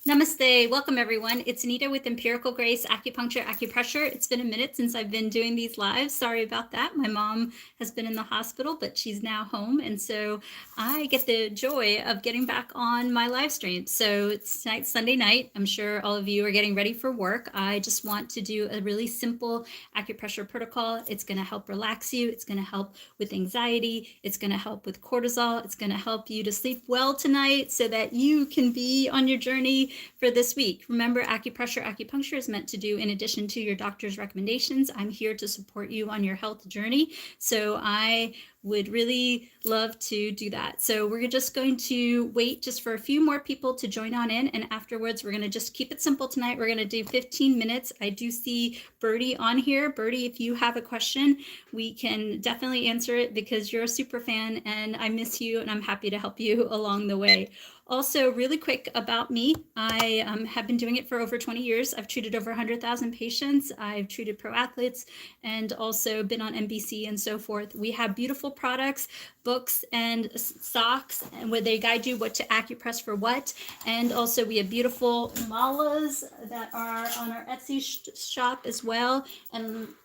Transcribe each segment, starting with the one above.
Namaste. Welcome, everyone. It's Anita with Empirical Grace Acupuncture Acupressure. It's been a minute since I've been doing these lives. Sorry about that. My mom has been in the hospital, but she's now home. And so I get the joy of getting back on my live stream. So it's tonight, Sunday night. I'm sure all of you are getting ready for work. I just want to do a really simple acupressure protocol. It's going to help relax you. It's going to help with anxiety. It's going to help with cortisol. It's going to help you to sleep well tonight so that you can be on your journey for this week. Remember, acupuncture is meant to do in addition to your doctor's recommendations. I'm here to support you on your health journey. So I would really love to do that. So we're just going to wait just for a few more people to join on in. And afterwards, we're going to just keep it simple tonight. We're going to do 15 minutes. I do see Birdie on here. Birdie, if you have a question, we can definitely answer it because you're a super fan and I miss you and I'm happy to help you along the way. Also, really quick about me, I have been doing it for over 20 years. I've treated over 100,000 patients. I've treated pro athletes and also been on NBC and so forth. We have beautiful products, books and socks, and where they guide you what to acupress for what. And also we have beautiful malas that are on our Etsy shop as well.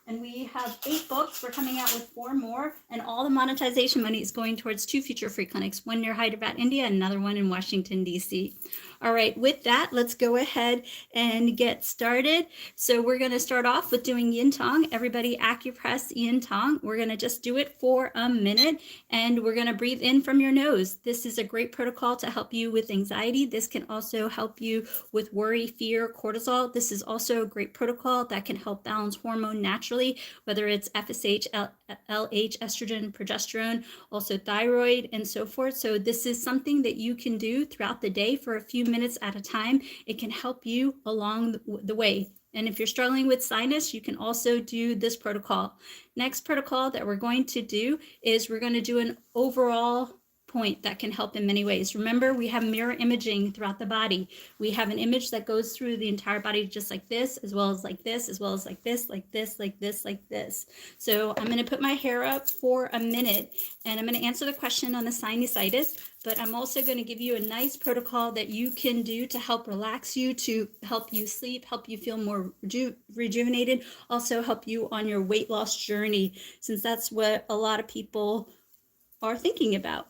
And we have 8 books. We're coming out with 4 more. And all the monetization money is going towards 2 future free clinics, one near Hyderabad, India, and another one in Washington, D.C. All right, with that, let's go ahead and get started. So we're going to start off with doing yin tong. Everybody acupress yin tong. We're going to just do it for a minute and we're going to breathe in from your nose. This is a great protocol to help you with anxiety. This can also help you with worry, fear, cortisol. This is also a great protocol that can help balance hormone naturally, whether it's FSH, LH, estrogen, progesterone, also thyroid, and so forth. So this is something that you can do throughout the day for a few minutes at a time. It can help you along the way. And if you're struggling with sinus, you can also do this protocol. Next protocol that we're going to do is we're going to do an overall point that can help in many ways. Remember, we have mirror imaging throughout the body. We have an image that goes through the entire body just like this, as well as like this, as well as like this, like this, like this, like this. So I'm going to put my hair up for a minute and I'm going to answer the question on the sinusitis, but I'm also going to give you a nice protocol that you can do to help relax you, to help you sleep, help you feel more rejuvenated, also help you on your weight loss journey, since that's what a lot of people are thinking about.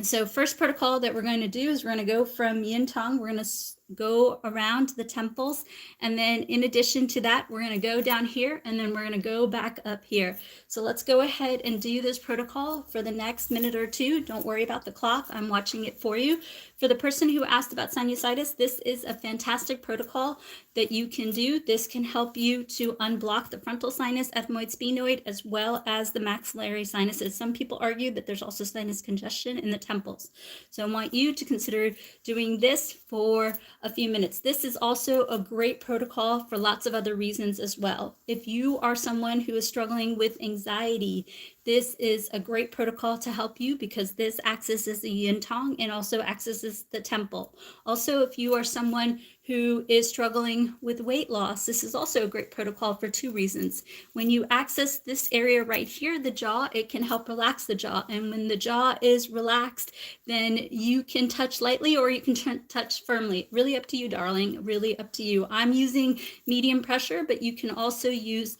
So first protocol that we're going to do is we're going to go from yin tong. We're going to go around the temples. And then in addition to that, we're going to go down here and then we're going to go back up here. So let's go ahead and do this protocol for the next minute or two. Don't worry about the clock. I'm watching it for you. For the person who asked about sinusitis, this is a fantastic protocol that you can do. This can help you to unblock the frontal sinus, ethmoid, sphenoid, as well as the maxillary sinuses. Some people argue that there's also sinus congestion in the temples. So I want you to consider doing this for a few minutes. This is also a great protocol for lots of other reasons as well. If you are someone who is struggling with anxiety, this is a great protocol to help you because this accesses the yin tong and also accesses the temple. Also, if you are someone who is struggling with weight loss, this is also a great protocol for 2 reasons. When you access this area right here, the jaw, it can help relax the jaw. And when the jaw is relaxed, then you can touch lightly or you can touch firmly. Really up to you, darling. Really up to you. I'm using medium pressure, but you can also use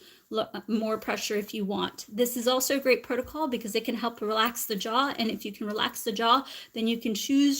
more pressure if you want. This is also a great protocol because it can help relax the jaw, and if you can relax the jaw, then you can chew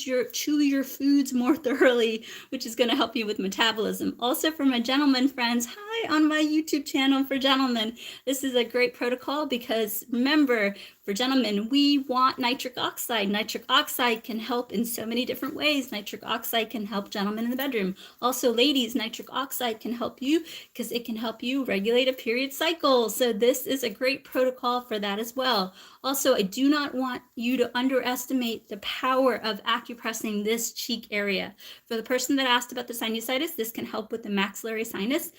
your foods more thoroughly, which is going to help you with metabolism. Also, for my gentlemen friends, hi on my YouTube channel for gentlemen, this is a great protocol because remember, for gentlemen, we want nitric oxide. Nitric oxide can help in so many different ways. Nitric oxide can help gentlemen in the bedroom. Also, ladies, nitric oxide can help you because it can help you regulate a period cycle. So this is a great protocol for that as well. Also, I do not want you to underestimate the power of acupressing this cheek area. For the person that asked about the sinusitis, this can help with the maxillary sinus,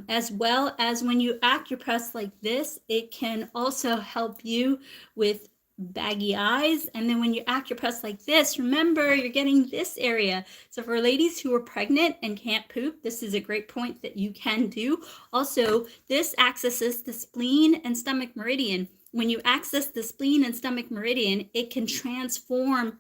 as well as when you acupress like this, it can also help you with baggy eyes. And then when you acupress like this, remember you're getting this area. So for ladies who are pregnant and can't poop, this is a great point that you can do. Also, this accesses the spleen and stomach meridian. when you access the spleen and stomach meridian, it can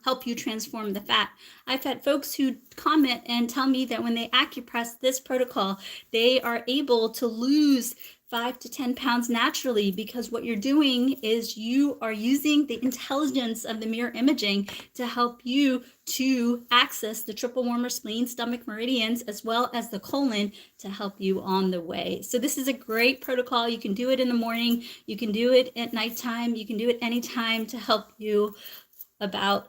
help you transform the fat. I've had folks who comment and tell me that when they acupress this protocol, they are able to lose 5 to 10 pounds naturally, because what you're doing is you are using the intelligence of the mirror imaging to help you to access the triple warmer spleen, stomach meridians, as well as the colon to help you on the way. So this is a great protocol. You can do it in the morning. You can do it at nighttime. You can do it anytime to help you about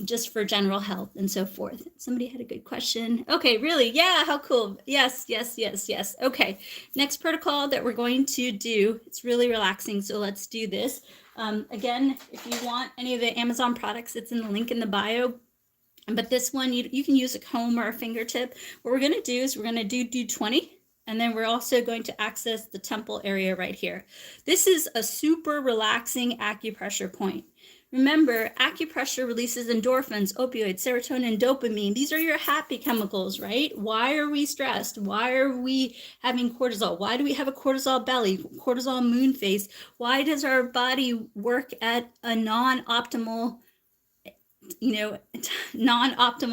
just for general health and so forth. Somebody had a good question. Okay, really? Yeah, how cool. Yes. Okay, next protocol that we're going to do, it's really relaxing, so let's do this. Again, if you want any of the Amazon products, it's in the link in the bio. But this one, you can use a comb or a fingertip. What we're going to do is we're going to do 20. And then we're also going to access the temple area right here. This is a super relaxing acupressure point. Remember, acupressure releases endorphins, opioids, serotonin, dopamine. These are your happy chemicals, right? Why are we stressed? Why are we having cortisol? Why do we have a cortisol belly, cortisol moon face? Why does our body work at a non-optimal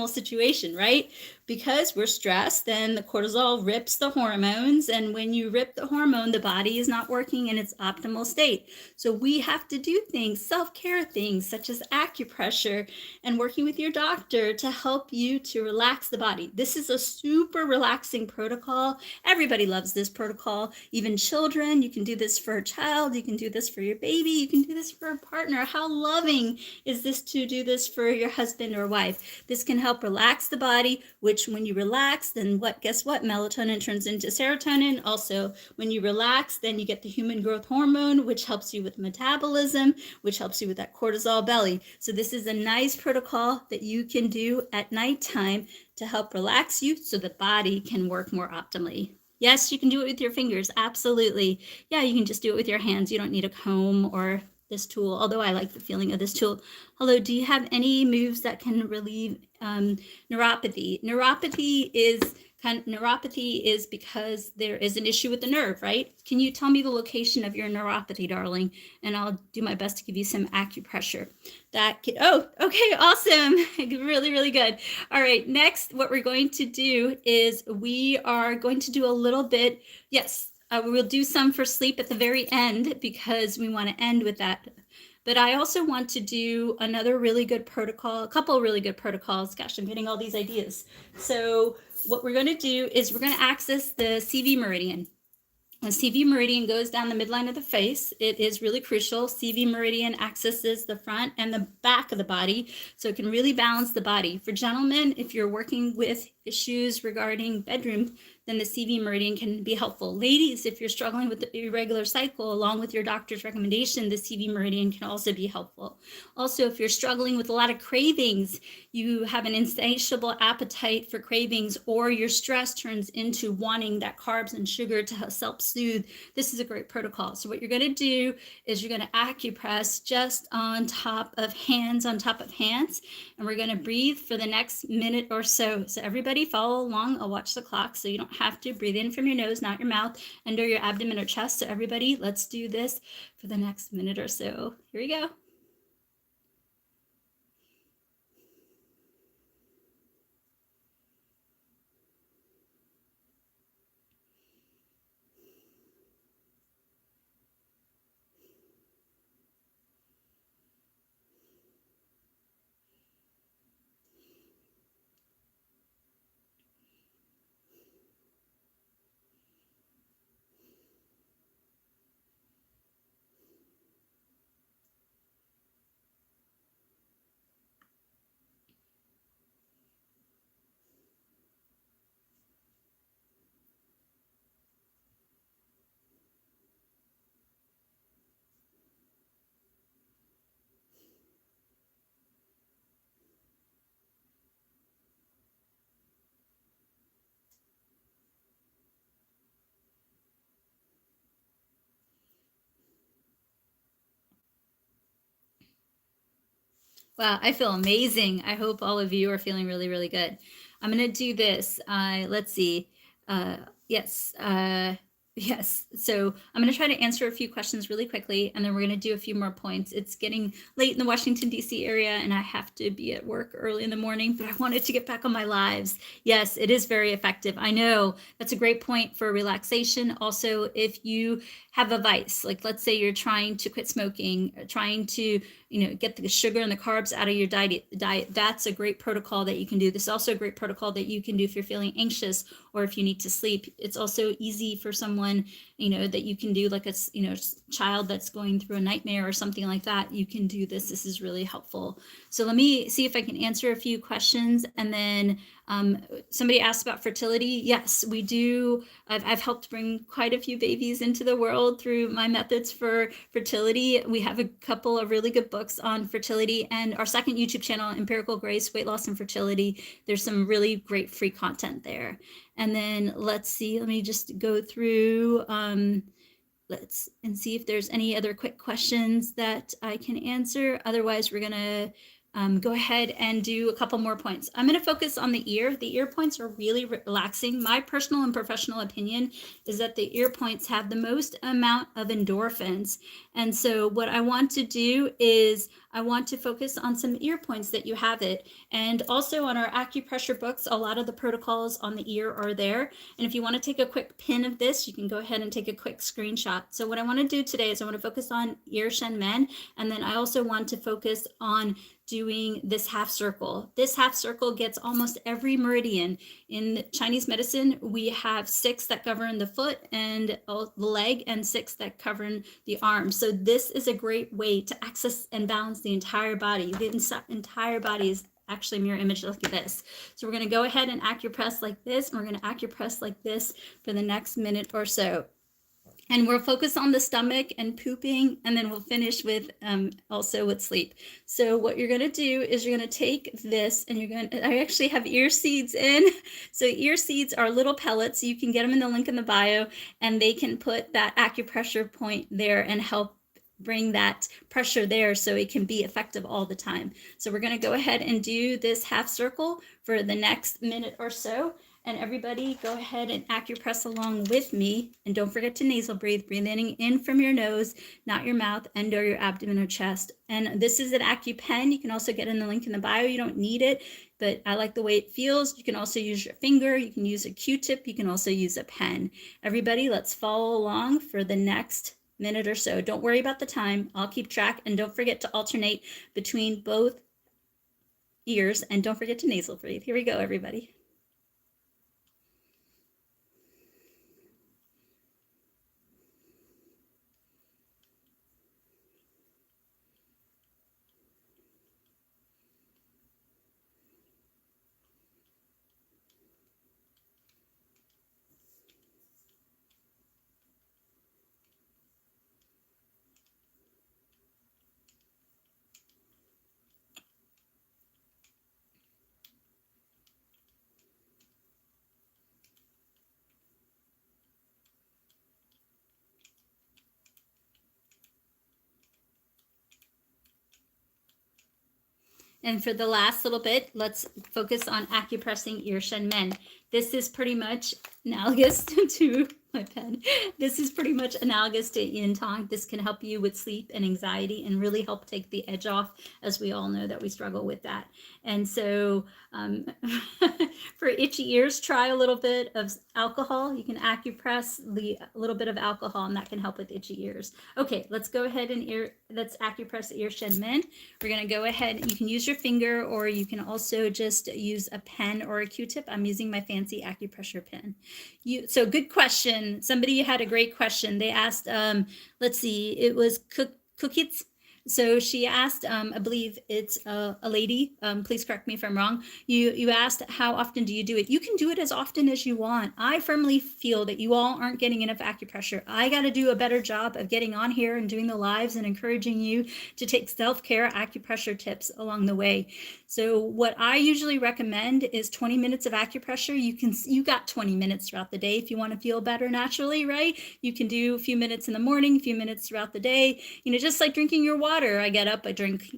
situation, right? Because we're stressed, then the cortisol rips the hormones, and when you rip the hormone, the body is not working in its optimal state. So we have to do things, self-care things, such as acupressure and working with your doctor to help you to relax the body. This is a super relaxing protocol. Everybody loves this protocol, even children. You can do this for a child, you can do this for your baby, you can do this for a partner. How loving is this to do this for your husband or wife? This can help relax the body, which when you relax, then guess what? Melatonin turns into serotonin. Also, when you relax, then you get the human growth hormone, which helps you with metabolism, which helps you with that cortisol belly. So this is a nice protocol that you can do at nighttime to help relax you so the body can work more optimally. Yes, you can do it with your fingers. Absolutely. Yeah, you can just do it with your hands. You don't need a comb or this tool, although I like the feeling of this tool. Hello, do you have any moves that can relieve neuropathy? Neuropathy is because there is an issue with the nerve, right? Can you tell me the location of your neuropathy, darling? And I'll do my best to give you some acupressure. Oh, okay, awesome. Really, really good. All right, next, what we're going to do is we are going to do a little bit, yes, we'll do some for sleep at the very end because we want to end with that. But I also want to do another really good protocol, a couple of really good protocols. Gosh, I'm getting all these ideas. So what we're going to do is we're going to access the CV meridian. The CV meridian goes down the midline of the face. It is really crucial. CV meridian accesses the front and the back of the body, so it can really balance the body. For gentlemen, if you're working with issues regarding bedroom, then the CV meridian can be helpful. Ladies, if you're struggling with the irregular cycle, along with your doctor's recommendation, the CV meridian can also be helpful. Also, if you're struggling with a lot of cravings, you have an insatiable appetite for cravings, or your stress turns into wanting that carbs and sugar to self-soothe, this is a great protocol. So what you're going to do is you're going to acupress just on top of hands, and we're going to breathe for the next minute or so. So everybody follow along. I'll watch the clock so you don't have to. Breathe in from your nose, not your mouth, under your abdomen or chest. So everybody, let's do this for the next minute or so. Here we go. Wow, I feel amazing. I hope all of you are feeling really, really good. I'm going to do this. Let's see. Yes. Yes. So I'm going to try to answer a few questions really quickly, and then we're going to do a few more points. It's getting late in the Washington, D.C. area, and I have to be at work early in the morning, but I wanted to get back on my lives. Yes, it is very effective. I know that's a great point for relaxation. Also, if you have a vice, like let's say you're trying to quit smoking, trying to get the sugar and the carbs out of your diet, that's a great protocol that you can do. This is also a great protocol that you can do if you're feeling anxious or if you need to sleep. It's also easy for someone, that you can do, like a, child that's going through a nightmare or something like that. You can do this. This is really helpful. So let me see if I can answer a few questions. And then somebody asked about fertility. Yes, we do. I've helped bring quite a few babies into the world through my methods for fertility. We have a couple of really good books on fertility, and our second YouTube channel, Empirical Grace, Weight Loss and Fertility. There's some really great free content there. And then let's see, let me just go through let's see if there's any other quick questions that I can answer. Otherwise, we're gonna go ahead and do a couple more points. I'm going to focus on the ear. The ear points are really relaxing. My personal and professional opinion is that the ear points have the most amount of endorphins. And so what I want to do is I want to focus on some ear points that you have it. And also on our acupressure books, a lot of the protocols on the ear are there. And if you want to take a quick pin of this, you can go ahead and take a quick screenshot. So what I want to do today is I want to focus on ear shen men. And then I also want to focus on doing this half circle. This half circle gets almost every meridian. In Chinese medicine, we have 6 that govern the foot and the leg, and 6 that govern the arms. So this is a great way to access and balance the entire body. The entire body is actually mirror image like this. So we're going to go ahead and acupress like this, and we're going to acupress like this for the next minute or so. And we'll focus on the stomach and pooping, and then we'll finish with also with sleep. So what you're going to do is you're going to take this, and I actually have ear seeds in. So ear seeds are little pellets. You can get them in the link in the bio, and they can put that acupressure point there and help bring that pressure there so it can be effective all the time. So we're going to go ahead and do this half circle for the next minute or so. And everybody go ahead and acupress along with me. And don't forget to nasal breathe. Breathing in from your nose, not your mouth, and or your abdomen or chest. And this is an AccuPen. You can also get in the link in the bio. You don't need it, but I like the way it feels. You can also use your finger. You can use a Q-tip. You can also use a pen. Everybody, let's follow along for the next minute or so. Don't worry about the time. I'll keep track. And don't forget to alternate between both ears. And don't forget to nasal breathe. Here we go, everybody. And for the last little bit, let's focus on acupressing ear shen men. This is pretty much analogous to my pen. This is pretty much analogous to yin tong. This can help you with sleep and anxiety and really help take the edge off, as we all know that we struggle with that. And so for itchy ears, try a little bit of alcohol. You can acupress a little bit of alcohol, and that can help with itchy ears. Okay, let's go ahead and let's acupress ear shen men. We're going to go ahead. You can use your finger, or you can also just use a pen or a Q-tip. I'm using my fancy acupressure pen. So good question. Somebody had a great question. They asked, let's see, it was cookies. So she asked, I believe it's a lady, please correct me if I'm wrong. You asked, how often do you do it? You can do it as often as you want. I firmly feel that you all aren't getting enough acupressure. I got to do a better job of getting on here and doing the lives and encouraging you to take self-care acupressure tips along the way. So what I usually recommend is 20 minutes of acupressure. You got 20 minutes throughout the day if you want to feel better naturally, right? You can do a few minutes in the morning, a few minutes throughout the day, just like drinking your water. I get up, I drink,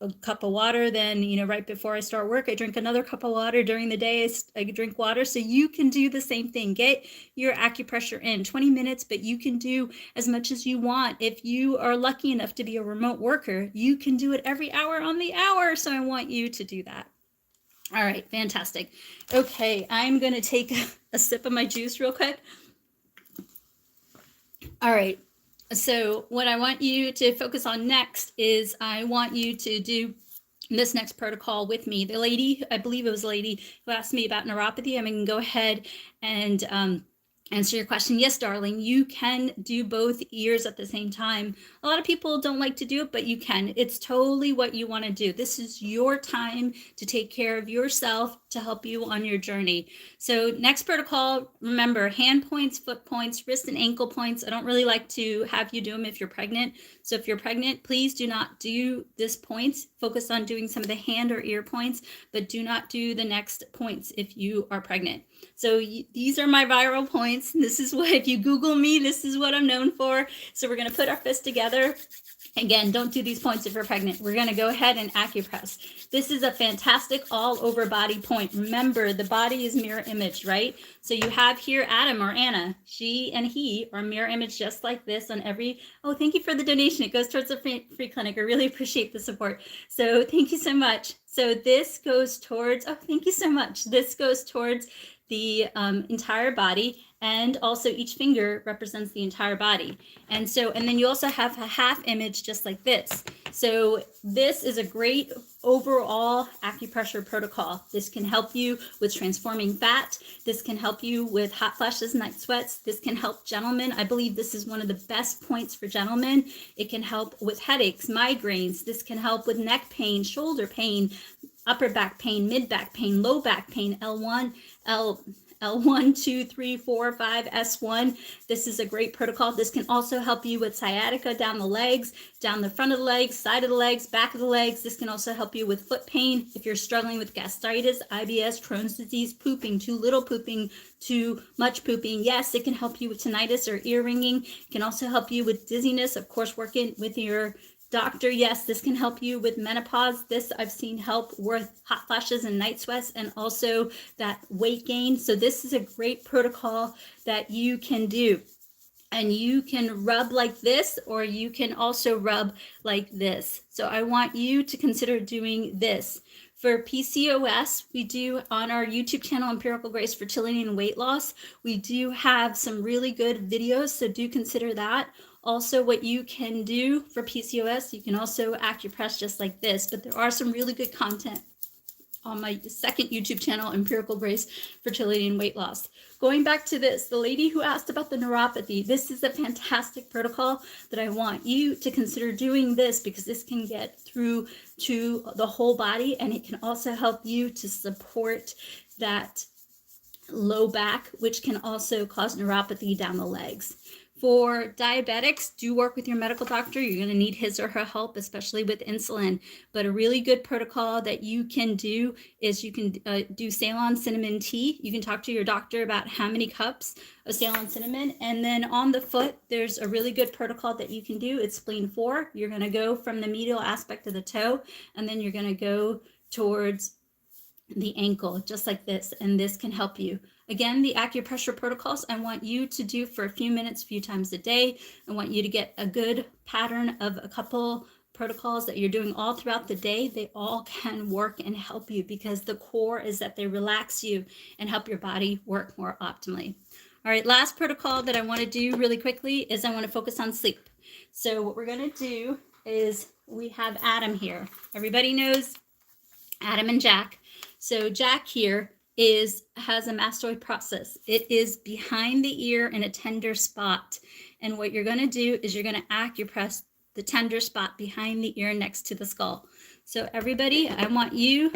a cup of water, then, right before I start work, I drink another cup of water. During the day, I drink water. So you can do the same thing. Get your acupressure in 20 minutes, but you can do as much as you want. If you are lucky enough to be a remote worker, you can do it every hour on the hour. So I want you to do that. All right, fantastic. Okay, I'm going to take a sip of my juice real quick. All right. So what I want you to focus on next is I want you to do this next protocol with me. The lady, I believe it was a lady who asked me about neuropathy. I'm going to go ahead and answer your question. Yes, darling, you can do both ears at the same time. A lot of people don't like to do it, but you can. It's totally what you want to do. This is your time to take care of yourself to help you on your journey. So next protocol, remember, hand points, foot points, wrist and ankle points. I don't really like to have you do them if you're pregnant. So if you're pregnant, please do not do this points. Focus on doing some of the hand or ear points, but do not do the next points if you are pregnant. So these are my viral points. This is what, if you Google me, this is what I'm known for. So we're going to put our fists together. Again, don't do these points if you're pregnant. We're going to go ahead and acupress. This is a fantastic all over body point. Remember, the body is mirror image, right? So you have here Adam or Anna. She and he are mirror image just like this on every, oh, thank you for the donation. It goes towards the free clinic. I really appreciate the support. So thank you so much. So this goes towards, oh, thank you so much. This goes towards the entire body, and also each finger represents the entire body. And then you also have a half image just like this. So this is a great overall acupressure protocol. This can help you with transforming fat. This can help you with hot flashes, night sweats. This can help gentlemen. I believe this is one of the best points for gentlemen. It can help with headaches, migraines. This can help with neck pain, shoulder pain, upper back pain, mid back pain, low back pain, L1, L1, 2, 3, 4, 5, S1. This is a great protocol. This can also help you with sciatica down the legs, down the front of the legs, side of the legs, back of the legs. This can also help you with foot pain if you're struggling with gastritis, IBS, Crohn's disease, pooping, too little pooping, too much pooping. Yes, it can help you with tinnitus or ear ringing. It can also help you with dizziness, of course, working with your doctor. Yes, this can help you with menopause. This I've seen help with hot flashes and night sweats, and also that weight gain. So this is a great protocol that you can do. And you can rub like this, or you can also rub like this. So I want you to consider doing this. For PCOS, we do on our YouTube channel, Empirical Grace Fertility and Weight Loss, we do have some really good videos, so do consider that. Also, what you can do for PCOS, you can also acupress just like this, but there are some really good content on my second YouTube channel, Empirical Grace Fertility and Weight Loss. Going back to this, the lady who asked about the neuropathy, this is a fantastic protocol that I want you to consider doing this, because this can get through to the whole body, and it can also help you to support that low back, which can also cause neuropathy down the legs. For diabetics, do work with your medical doctor. You're going to need his or her help, especially with insulin. But a really good protocol that you can do is you can do Ceylon cinnamon tea. You can talk to your doctor about how many cups of Ceylon cinnamon. And then on the foot, there's a really good protocol that you can do. It's spleen 4. You're going to go from the medial aspect of the toe, and then you're going to go towards the ankle, just like this. And this can help you. Again, the acupressure protocols I want you to do for a few minutes, a few times a day. I want you to get a good pattern of a couple protocols that you're doing all throughout the day. They all can work and help you, because the core is that they relax you and help your body work more optimally. All right, last protocol that I want to do really quickly is I want to focus on sleep. So what we're going to do is we have Adam here. Everybody knows Adam and Jack. So Jack here has a mastoid process. It is behind the ear in a tender spot. And what you're going to do is you're going to acupress the tender spot behind the ear next to the skull. So everybody, I want you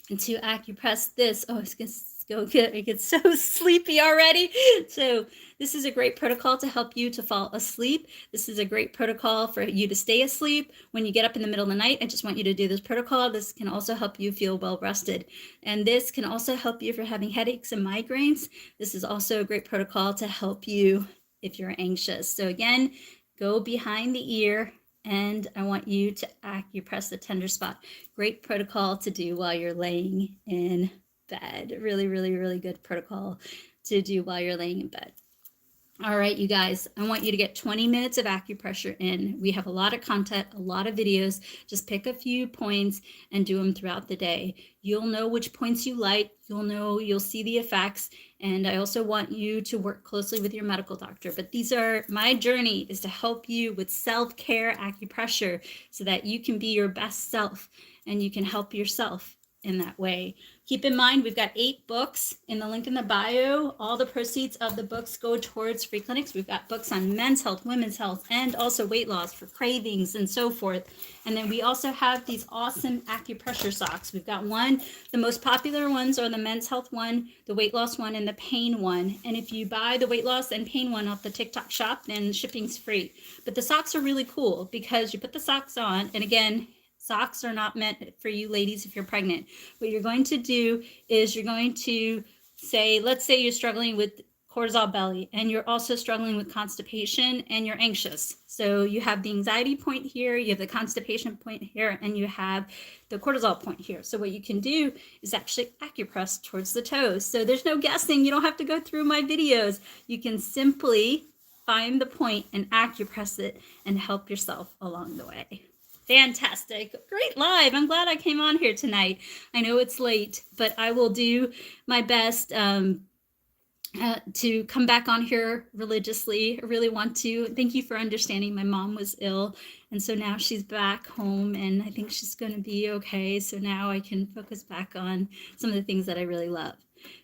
to acupress this. Oh, it's going to go good. I get so sleepy already. So this is a great protocol to help you to fall asleep. This is a great protocol for you to stay asleep. When you get up in the middle of the night, I just want you to do this protocol. This can also help you feel well rested. And this can also help you if you're having headaches and migraines. This is also a great protocol to help you if you're anxious. So again, go behind the ear and I want you to acupress the tender spot. Great protocol to do while you're laying in bed. Really, really, really good protocol to do while you're laying in bed. All right, you guys, I want you to get 20 minutes of acupressure in. We have a lot of content, a lot of videos. Just pick a few points and do them throughout the day. You'll know which points you like. You'll see the effects. And I also want you to work closely with your medical doctor. But my journey is to help you with self-care acupressure so that you can be your best self and you can help yourself in that way. Keep in mind, we've got 8 books in the link in the bio. All the proceeds of the books go towards free clinics. We've got books on men's health, women's health, and also weight loss for cravings and so forth. And then we also have these awesome acupressure socks. We've got one, the most popular ones are the men's health one, the weight loss one, and the pain one. And if you buy the weight loss and pain one off the TikTok shop, then shipping's free. But the socks are really cool because you put the socks on, and again, socks are not meant for you ladies if you're pregnant. What you're going to do is you're going to say, let's say you're struggling with cortisol belly and you're also struggling with constipation and you're anxious. So you have the anxiety point here, you have the constipation point here, and you have the cortisol point here. So what you can do is actually acupress towards the toes. So there's no guessing. You don't have to go through my videos. You can simply find the point and acupress it and help yourself along the way. Fantastic. Great live. I'm glad I came on here tonight. I know it's late, but I will do my best to come back on here religiously. I really want to. Thank you for understanding. My mom was ill, and so now she's back home, and I think she's going to be okay. So now I can focus back on some of the things that I really love.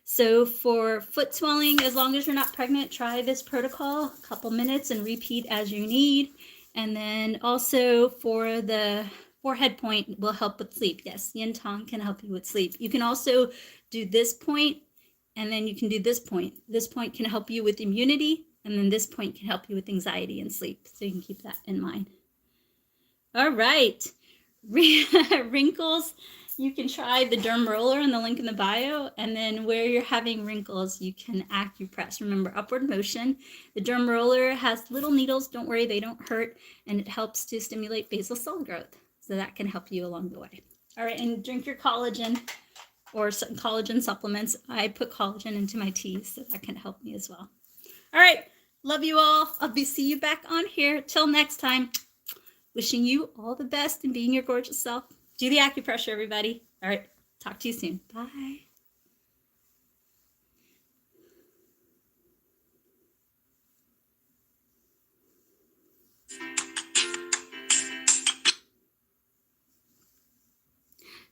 So for foot swelling, as long as you're not pregnant, try this protocol, a couple minutes, and repeat as you need. And then also for the forehead point will help with sleep. Yes, yin tong can help you with sleep. You can also do this point, and then you can do this point. This point can help you with immunity, and then this point can help you with anxiety and sleep. So you can keep that in mind. All right, wrinkles. You can try the derm roller in the link in the bio, and then where you're having wrinkles, you can acupress. Remember, upward motion. The derm roller has little needles. Don't worry, they don't hurt, and it helps to stimulate basal cell growth. So that can help you along the way. All right, and drink your collagen or some collagen supplements. I put collagen into my teas, so that can help me as well. All right, love you all. I'll see you back on here. Till next time, wishing you all the best in being your gorgeous self. Do the acupressure, everybody. All right, talk to you soon. Bye.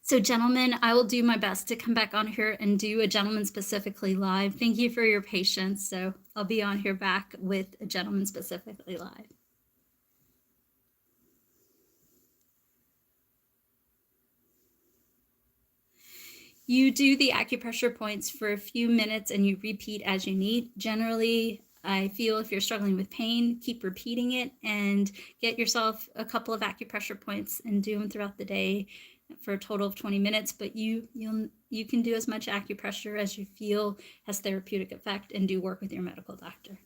So gentlemen, I will do my best to come back on here and do a gentleman specifically live. Thank you for your patience. So I'll be on here back with a gentleman specifically live. You do the acupressure points for a few minutes and you repeat as you need. Generally, I feel if you're struggling with pain, keep repeating it and get yourself a couple of acupressure points and do them throughout the day for a total of 20 minutes. But you can do as much acupressure as you feel has therapeutic effect and do work with your medical doctor.